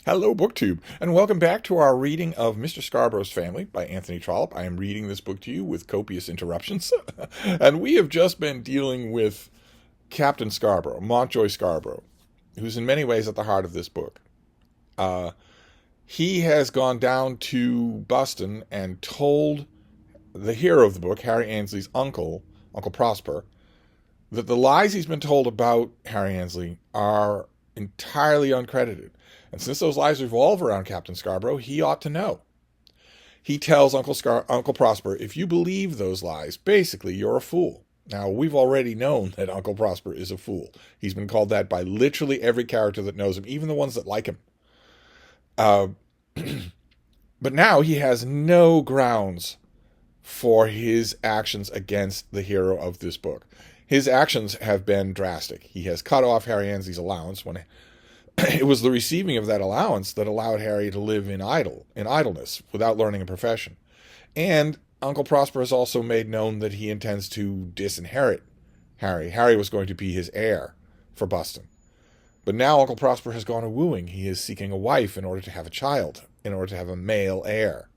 Hello, BookTube, and welcome back to our reading of Mr. Scarborough's Family by Anthony Trollope. I am reading this book to you with copious interruptions, and we have just been dealing with Captain Scarborough, Montjoy Scarborough, who's in many ways at the heart of this book. He has gone down to Boston and told the hero of the book, Harry Annesley's uncle, Uncle Prosper, that the lies he's been told about Harry Annesley are entirely uncredited. And since those lies revolve around Captain Scarborough, he ought to know. He tells Uncle Prosper, if you believe those lies, basically you're a fool. Now, we've already known that Uncle Prosper is a fool. He's been called that by literally every character that knows him, even the ones that like him. But now he has no grounds for his actions against the hero of this book. His actions have been drastic. He has cut off Harry Annesley's allowance when it was the receiving of that allowance that allowed Harry to live in idleness without learning a profession. And Uncle Prosper has also made known that he intends to disinherit Harry. Harry was going to be his heir for Boston. But now Uncle Prosper has gone a-wooing. He is seeking a wife in order to have a child, in order to have a male heir.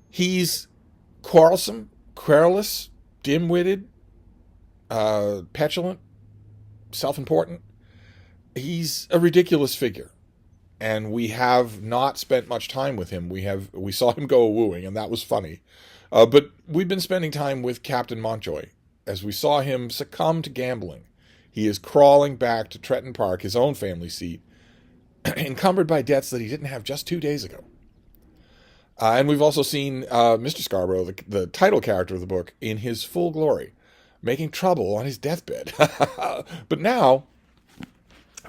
He's quarrelsome, querulous, dim-witted, petulant, self-important. He's a ridiculous figure, and we have not spent much time with him. We saw him go wooing, and that was funny. But we've been spending time with Captain Montjoy as we saw him succumb to gambling. He is crawling back to Tretton Park, his own family seat, encumbered by debts that he didn't have just 2 days ago. And we've also seen Mr. Scarborough, the title character of the book, in his full glory, making trouble on his deathbed. But now,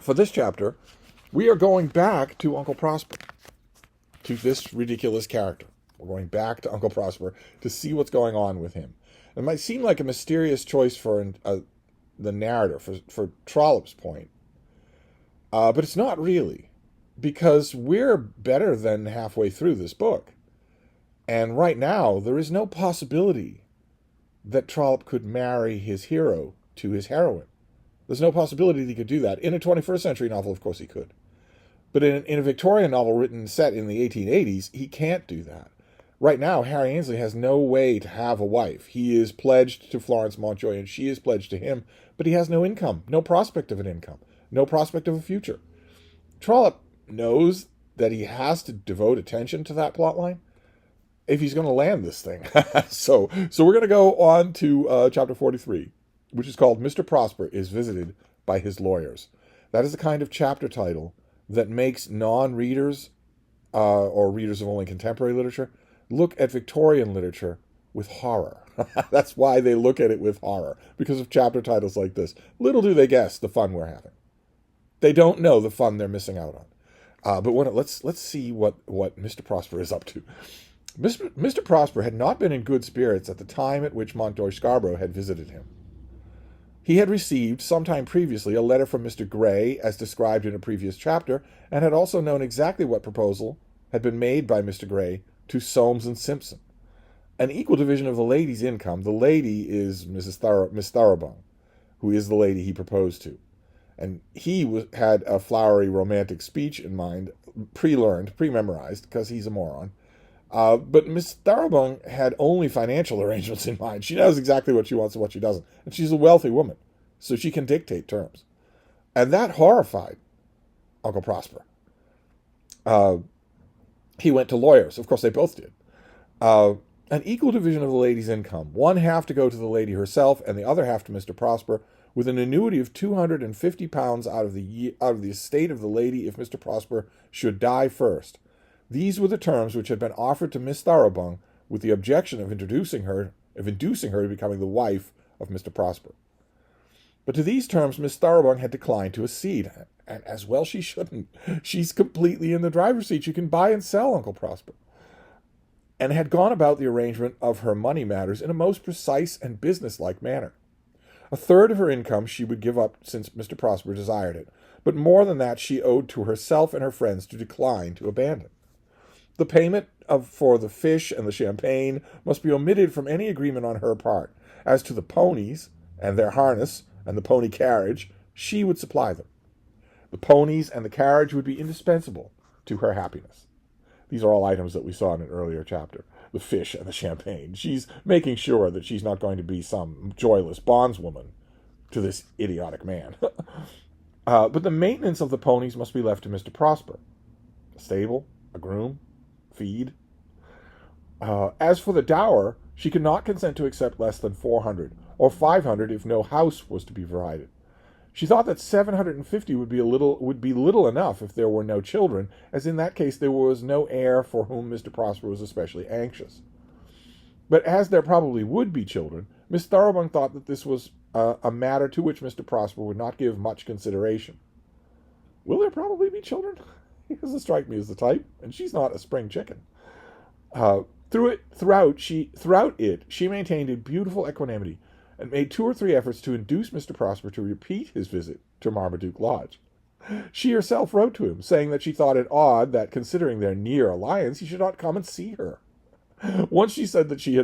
for this chapter, we are going back to Uncle Prosper, to this ridiculous character. We're going back to Uncle Prosper to see what's going on with him. It might seem like a mysterious choice for the narrator, for Trollope's point, but it's not really, because we're better than halfway through this book. And right now, there is no possibility that Trollope could marry his hero to his heroine. There's no possibility that he could do that. In a 21st century novel, of course he could. But in a Victorian novel set in the 1880s, he can't do that. Right now, Harry Annesley has no way to have a wife. He is pledged to Florence Montjoy, and she is pledged to him, but he has no income, no prospect of an income, no prospect of a future. Trollope knows that he has to devote attention to that plotline if he's going to land this thing. So we're going to go on to chapter 43, which is called Mr. Prosper is Visited by His Lawyers. That is the kind of chapter title that makes non-readers or readers of only contemporary literature look at Victorian literature with horror. That's why they look at it with horror, because of chapter titles like this. Little do they guess the fun we're having. They don't know the fun they're missing out on. But let's see what Mr. Prosper is up to. Mr. Prosper had not been in good spirits at the time at which Montjoy Scarborough had visited him. He had received, sometime previously, a letter from Mr. Gray, as described in a previous chapter, and had also known exactly what proposal had been made by Mr. Gray to Soames and Simpson. An equal division of the lady's income. The lady is Miss Thoroughbung, who is the lady he proposed to. And he had a flowery romantic speech in mind, pre-learned, pre-memorized, because he's a moron. But Miss Thoroughbung had only financial arrangements in mind. She knows exactly what she wants and what she doesn't. And she's a wealthy woman, so she can dictate terms. And that horrified Uncle Prosper. He went to lawyers. Of course, they both did. An equal division of the lady's income. One half to go to the lady herself, and the other half to Mr. Prosper, with an annuity of £250 out of the estate of the lady if Mr. Prosper should die first. These were the terms which had been offered to Miss Thoroughbung, with the objection of inducing her to becoming the wife of Mr. Prosper. But to these terms Miss Thoroughbung had declined to accede, and as well she shouldn't. She's completely in the driver's seat. She can buy and sell Uncle Prosper. And had gone about the arrangement of her money matters in a most precise and businesslike manner. A third of her income she would give up since Mr. Prosper desired it, but more than that she owed to herself and her friends to decline to abandon. The payment for the fish and the champagne must be omitted from any agreement on her part. As to the ponies and their harness and the pony carriage, she would supply them. The ponies and the carriage would be indispensable to her happiness. These are all items that we saw in an earlier chapter. The fish and the champagne. She's making sure that she's not going to be some joyless bondswoman to this idiotic man. But the maintenance of the ponies must be left to Mr. Prosper. A stable, a groom, feed. As for the dower, she could not consent to accept less than 400, or 500 if no house was to be provided. She thought that 750 would be little enough if there were no children, as in that case there was no heir for whom Mr. Prosper was especially anxious. But as there probably would be children, Miss Thoroughbung thought that this was a matter to which Mr. Prosper would not give much consideration. Will there probably be children? He doesn't strike me as the type, and she's not a spring chicken. Throughout it, she maintained a beautiful equanimity, and made 2 or 3 efforts to induce Mr. Prosper to repeat his visit to Marmaduke Lodge. She herself wrote to him, saying that she thought it odd that, considering their near alliance, he should not come and see her. Once she said that she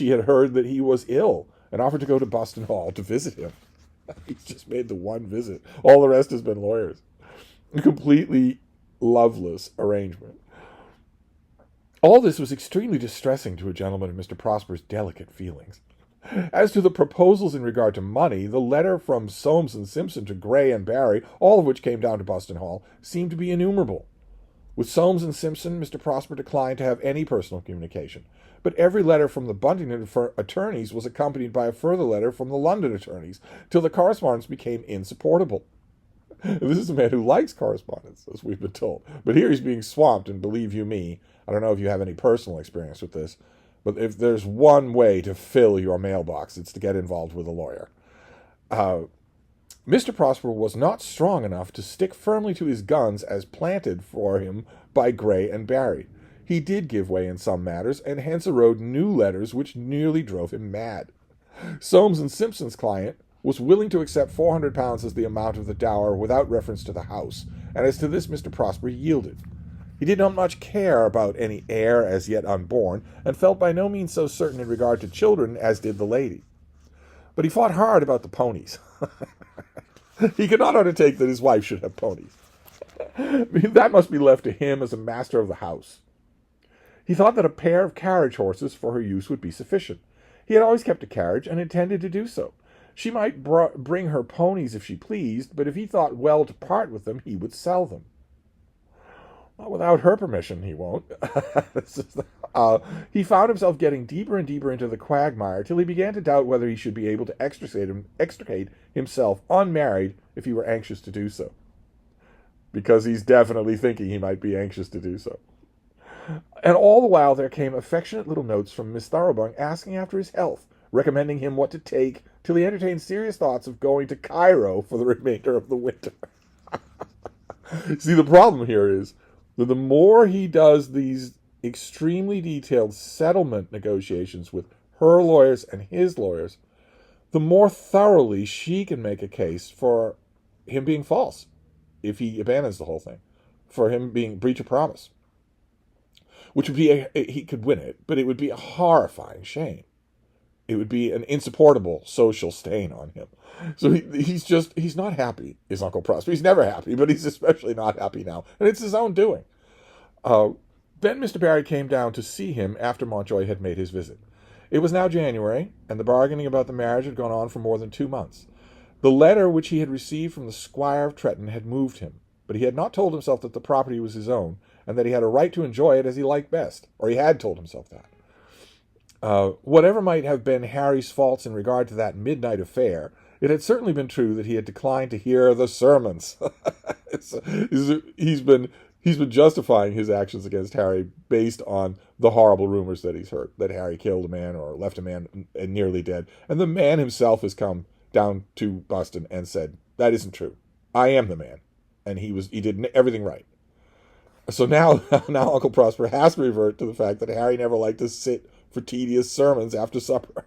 had heard that he was ill, and offered to go to Buston Hall to visit him. He's just made the one visit. All the rest has been lawyers. A completely loveless arrangement. All this was extremely distressing to a gentleman of Mr. Prosper's delicate feelings. As to the proposals in regard to money, the letter from Soames and Simpson to Gray and Barry, all of which came down to Buston Hall, seemed to be innumerable. With Soames and Simpson, Mr. Prosper declined to have any personal communication, but every letter from the Buntington attorneys was accompanied by a further letter from the London attorneys, till the correspondence became insupportable. This is a man who likes correspondence, as we've been told, but here he's being swamped, and believe you me, I don't know if you have any personal experience with this, but if there's one way to fill your mailbox, it's to get involved with a lawyer. Mr. Prosper was not strong enough to stick firmly to his guns as planted for him by Gray and Barry. He did give way in some matters, and hence arose new letters which nearly drove him mad. Soames and Simpson's client was willing to accept £400 as the amount of the dower without reference to the house, and as to this Mr. Prosper yielded. He did not much care about any heir as yet unborn, and felt by no means so certain in regard to children as did the lady. But he fought hard about the ponies. He could not undertake that his wife should have ponies. That must be left to him as a master of the house. He thought that a pair of carriage horses for her use would be sufficient. He had always kept a carriage, and intended to do so. She might bring her ponies if she pleased, but if he thought well to part with them, he would sell them. Well, without her permission, he won't. He found himself getting deeper and deeper into the quagmire, till he began to doubt whether he should be able to extricate himself unmarried if he were anxious to do so. Because he's definitely thinking he might be anxious to do so. And all the while there came affectionate little notes from Miss Thoroughbung asking after his health, recommending him what to take, till he entertained serious thoughts of going to Cairo for the remainder of the winter. See, the problem here is that the more he does these extremely detailed settlement negotiations with her lawyers and his lawyers, the more thoroughly she can make a case for him being false, if he abandons the whole thing, for him being breach of promise. Which would be, he could win it, but it would be a horrifying shame. It would be an insupportable social stain on him. So he's not happy, is Uncle Prosper. He's never happy, but he's especially not happy now. And it's his own doing. Then Mr. Barry came down to see him after Mountjoy had made his visit. It was now January, and the bargaining about the marriage had gone on for more than 2 months. The letter which he had received from the Squire of Tretton had moved him, but he had not told himself that the property was his own, and that he had a right to enjoy it as he liked best, or he had told himself that. Whatever might have been Harry's faults in regard to that midnight affair, it had certainly been true that he had declined to hear the sermons. He's been justifying his actions against Harry based on the horrible rumors that he's heard, that Harry killed a man or left a man nearly dead. And the man himself has come down to Buston and said, that isn't true. I am the man. And he did everything right. So now Uncle Prosper has to revert to the fact that Harry never liked to sit for tedious sermons after supper.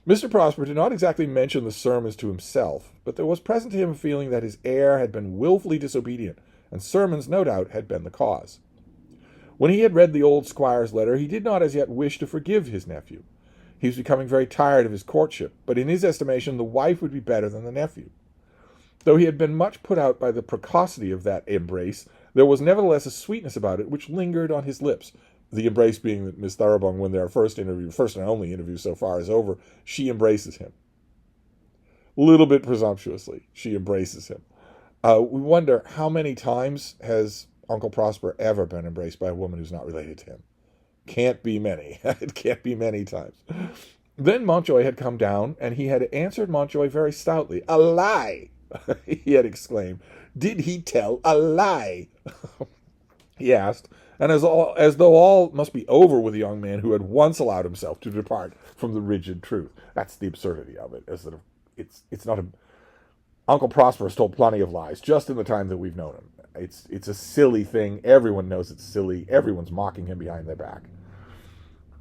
Mr. Prosper did not exactly mention the sermons to himself, but there was present to him a feeling that his heir had been willfully disobedient, and sermons, no doubt, had been the cause. When he had read the old squire's letter, he did not as yet wish to forgive his nephew. He was becoming very tired of his courtship, but in his estimation the wife would be better than the nephew. Though he had been much put out by the precocity of that embrace, there was nevertheless a sweetness about it which lingered on his lips. The embrace being that Miss Thoroughbung, when their first and only interview so far is over, she embraces him. A little bit presumptuously, she embraces him. We wonder how many times has Uncle Prosper ever been embraced by a woman who's not related to him. Can't be many. It can't be many times. Then Montjoy had come down, and he had answered Montjoy very stoutly. "A lie!" he had exclaimed. "Did he tell a lie?" he asked, and as though all must be over with the young man who had once allowed himself to depart from the rigid truth. That's the absurdity of it, is that it's not a... Uncle Prosper has told plenty of lies, just in the time that we've known him. It's a silly thing. Everyone knows it's silly. Everyone's mocking him behind their back.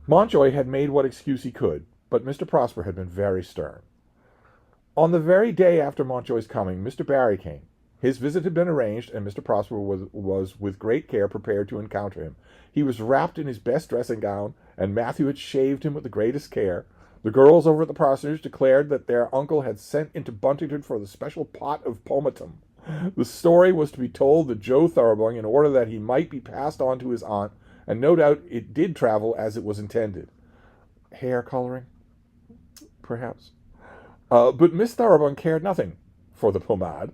Montjoy had made what excuse he could, but Mr. Prosper had been very stern. On the very day after Montjoy's coming, Mr. Barry came. His visit had been arranged, and Mr. Prosper was with great care prepared to encounter him. He was wrapped in his best dressing gown, and Matthew had shaved him with the greatest care. The girls over at the parsonage declared that their uncle had sent into Buntington for the special pot of pomatum. The story was to be told to Joe Thoroughbung in order that he might be passed on to his aunt, and no doubt it did travel as it was intended. Hair coloring? Perhaps. But Miss Thoroughbung cared nothing for the pomade,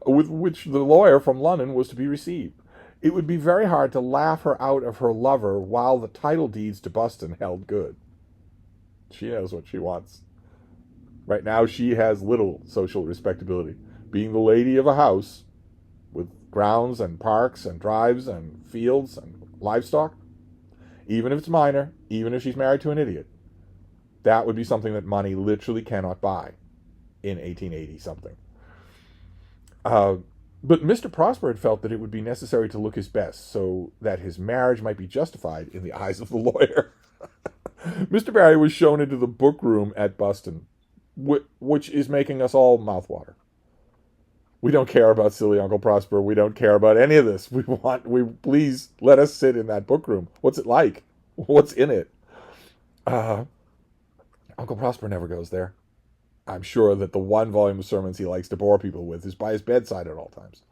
with which the lawyer from London was to be received. It would be very hard to laugh her out of her lover while the title deeds to Buston held good. She knows what she wants. Right now she has little social respectability. Being the lady of a house, with grounds and parks and drives and fields and livestock, even if it's minor, even if she's married to an idiot, that would be something that money literally cannot buy in 1880-something. But Mr. Prosper had felt that it would be necessary to look his best so that his marriage might be justified in the eyes of the lawyer. Mr. Barry was shown into the book room at Buston, which is making us all mouthwater. We don't care about silly Uncle Prosper. We don't care about any of this. Please let us sit in that book room. What's it like? What's in it? Uncle Prosper never goes there. I'm sure that the one volume of sermons he likes to bore people with is by his bedside at all times.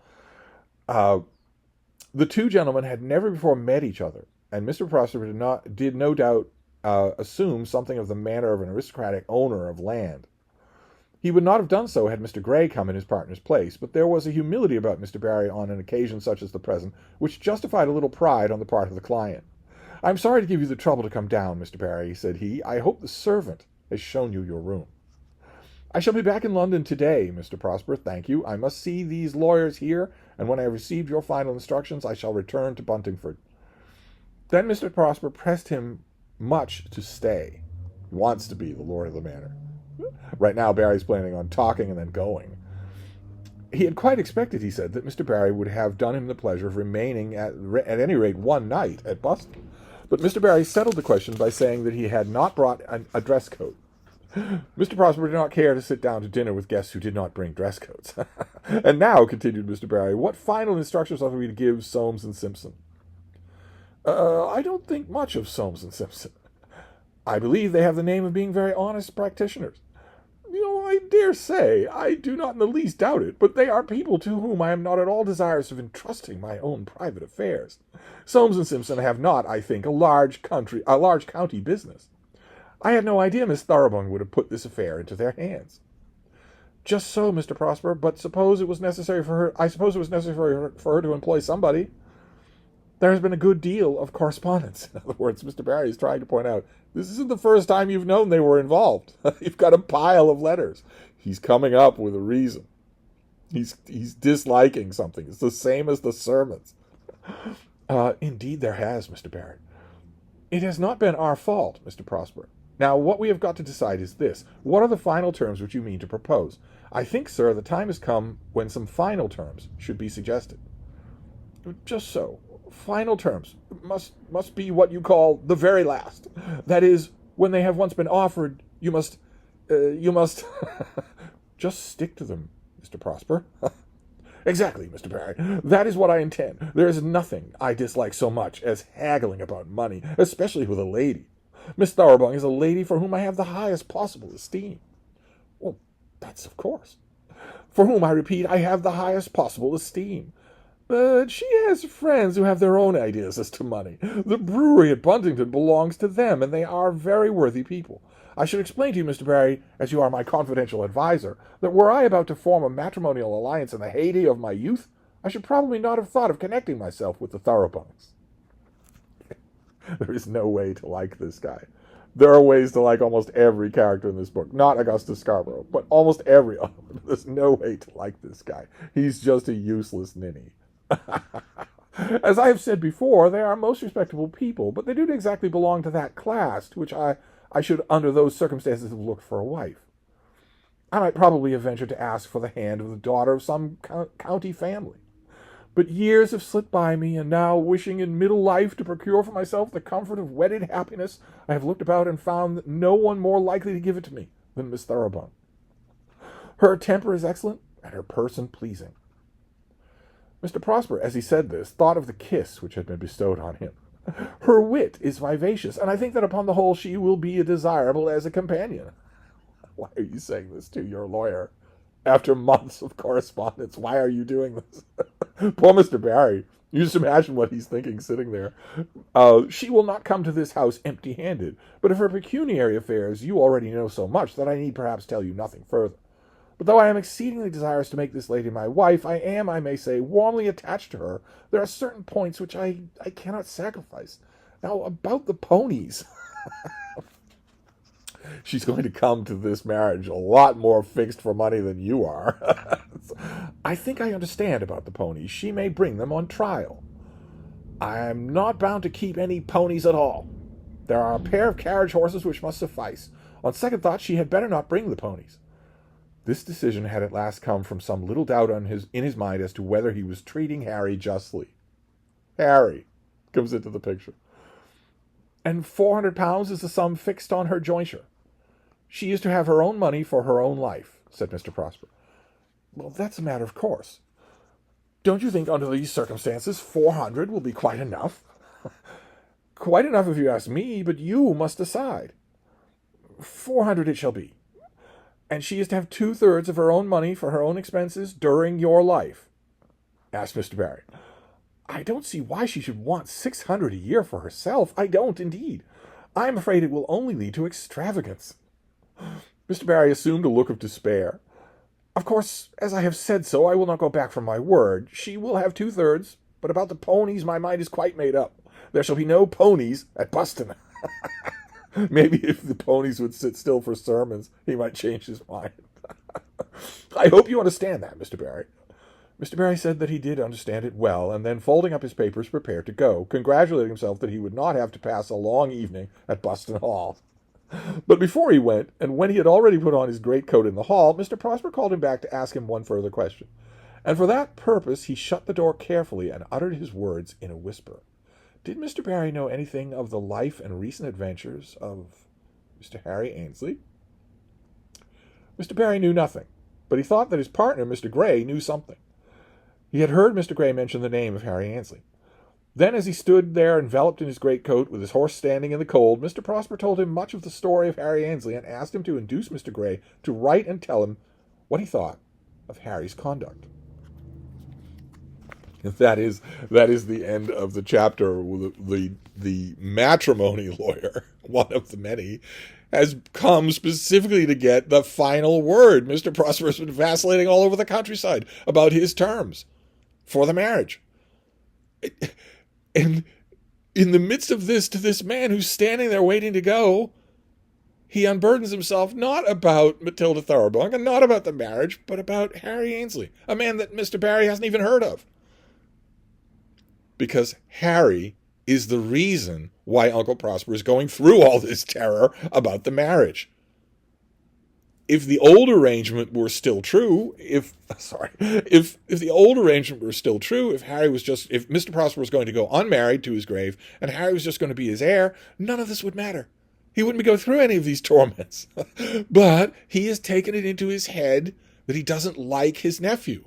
The two gentlemen had never before met each other, and Mr. Prosper did no doubt assume something of the manner of an aristocratic owner of land. He would not have done so had Mr. Grey come in his partner's place, but there was a humility about Mr. Barry on an occasion such as the present, which justified a little pride on the part of the client. "I'm sorry to give you the trouble to come down, Mr. Barry," said he. "I hope the servant has shown you your room." "I shall be back in London today, Mr. Prosper, thank you. I must see these lawyers here, and when I have received your final instructions, I shall return to Buntingford." Then Mr. Prosper pressed him much to stay. He wants to be the lord of the manor. Right now, Barry's planning on talking and then going. He had quite expected, he said, that Mr. Barry would have done him the pleasure of remaining at any rate one night at Buston. But Mr. Barry settled the question by saying that he had not brought a dress coat. Mr. Prosper did not care to sit down to dinner with guests who did not bring dress coats. "And now," continued Mr. Barry, "what final instructions are we to give Soames and Simpson?" "I don't think much of Soames and Simpson. I believe they have the name of being very honest practitioners." "I dare say. I do not in the least doubt it. But they are people to whom I am not at all desirous of entrusting my own private affairs. Soames and Simpson have not, I think, a large county business. I had no idea Miss Thoroughbung would have put this affair into their hands." "Just so, Mr. Prosper. But I suppose it was necessary for her to employ somebody. There has been a good deal of correspondence." In other words, Mr. Barry is trying to point out, this isn't the first time you've known they were involved. You've got a pile of letters. He's coming up with a reason. He's disliking something. It's the same as the sermons. "Indeed there has, Mr. Barry. It has not been our fault, Mr. Prosper. Now, what we have got to decide is this. What are the final terms which you mean to propose? I think, sir, the time has come when some final terms should be suggested." "Just so. Final terms must be what you call the very last. That is, when they have once been offered, you must just stick to them, Mr. Prosper." "Exactly, Mr. Barry. That is what I intend. There is nothing I dislike so much as haggling about money, especially with a lady. Miss Thoroughbung is a lady for whom I have the highest possible esteem." "Well, that's of course." for whom, I repeat, I have the highest possible esteem. But she has friends who have their own ideas as to money. The brewery at Buntington belongs to them, and they are very worthy people. I should explain to you, Mr. Barry, as you are my confidential adviser, that were I about to form a matrimonial alliance in the heyday of my youth, I should probably not have thought of connecting myself with the Thoroughbones. There is no way to like this guy. There are ways to like almost every character in this book. Not Augustus Scarborough, but almost every other. There's no way to like this guy. He's just a useless ninny. As I have said before, they are most respectable people, but they don't exactly belong to that class to which I should, under those circumstances, have looked for a wife. I might probably have ventured to ask for the hand of the daughter of some county family. But years have slipped by me, and now, wishing in middle life to procure for myself the comfort of wedded happiness, I have looked about and found that no one more likely to give it to me than Miss Thoroughbung. Her temper is excellent, and her person pleasing. Mr. Prosper, as he said this, thought of the kiss which had been bestowed on him. Her wit is vivacious, and I think that upon the whole she will be desirable as a companion. Why are you saying this to your lawyer? After months of correspondence, why are you doing this? Poor Mr. Barry. You just imagine what he's thinking sitting there. She will not come to this house empty-handed, but of her pecuniary affairs you already know so much that I need perhaps tell you nothing further. But though I am exceedingly desirous to make this lady my wife, I am, I may say, warmly attached to her. There are certain points which I cannot sacrifice. Now, about the ponies. She's going to come to this marriage a lot more fixed for money than you are. I think I understand about the ponies. She may bring them on trial. I am not bound to keep any ponies at all. There are a pair of carriage horses which must suffice. On second thought, she had better not bring the ponies. This decision had at last come from some little doubt in his mind as to whether he was treating Harry justly. Harry comes into the picture. And £400 is the sum fixed on her jointure. She is to have her own money for her own life, said Mr. Prosper. Well, that's a matter of course. Don't you think under these circumstances 400 will be quite enough? Quite enough if you ask me, but you must decide. 400 it shall be. And she is to have 2/3 of her own money for her own expenses during your life, asked Mr. Barry. I don't see why she should want 600 a year for herself. I don't, indeed. I am afraid it will only lead to extravagance. Mr. Barry assumed a look of despair. Of course, as I have said so, I will not go back from my word. She will have 2/3, but about the ponies my mind is quite made up. There shall be no ponies at Buston. Maybe if the ponies would sit still for sermons, he might change his mind. I hope you understand that, Mr. Barry. Mr. Barry said that he did understand it well, and then, folding up his papers, prepared to go, congratulating himself that he would not have to pass a long evening at Buston Hall. But before he went, and when he had already put on his greatcoat in the hall, Mr. Prosper called him back to ask him one further question. And for that purpose he shut the door carefully and uttered his words in a whisper. Did Mr. Barry know anything of the life and recent adventures of Mr. Harry Ainsley? Mr. Barry knew nothing, but he thought that his partner, Mr. Grey, knew something. He had heard Mr. Grey mention the name of Harry Ainsley. Then, as he stood there enveloped in his greatcoat, with his horse standing in the cold, Mr. Prosper told him much of the story of Harry Ainsley, and asked him to induce Mr. Grey to write and tell him what he thought of Harry's conduct. That is the end of the chapter. The matrimony lawyer, one of the many, has come specifically to get the final word. Mr. Prosper has been vacillating all over the countryside about his terms for the marriage. And in the midst of this, to this man who's standing there waiting to go, he unburdens himself not about Matilda Thoroughbung and not about the marriage, but about Harry Ainsley, a man that Mr. Barry hasn't even heard of. Because Harry is the reason why Uncle Prosper is going through all this terror about the marriage. If the old arrangement were still true, if the old arrangement were still true, if Mr. Prosper was going to go unmarried to his grave and Harry was just going to be his heir, none of this would matter. He wouldn't go through any of these torments. But he has taken it into his head that he doesn't like his nephew.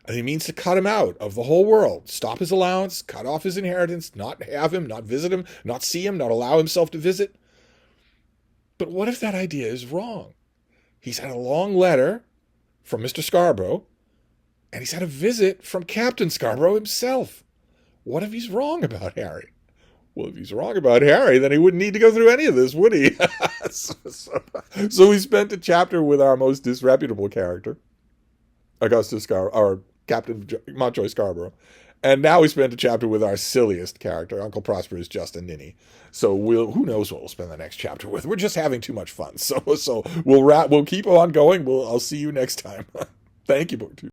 And he means to cut him out of the whole world, stop his allowance, cut off his inheritance, not have him, not visit him, not see him, not allow himself to visit. But what if that idea is wrong? He's had a long letter from Mr. Scarborough, and he's had a visit from Captain Scarborough himself. What if he's wrong about Harry? Well, if he's wrong about Harry, then he wouldn't need to go through any of this, would he? So we spent a chapter with our most disreputable character, Augustus Scarborough, or Captain Mountjoy Scarborough. And now we spent a chapter with our silliest character. Uncle Prosper is just a ninny. So who knows what we'll spend the next chapter with. We're just having too much fun. So we'll keep on going. I'll see you next time. Thank you, BookTube.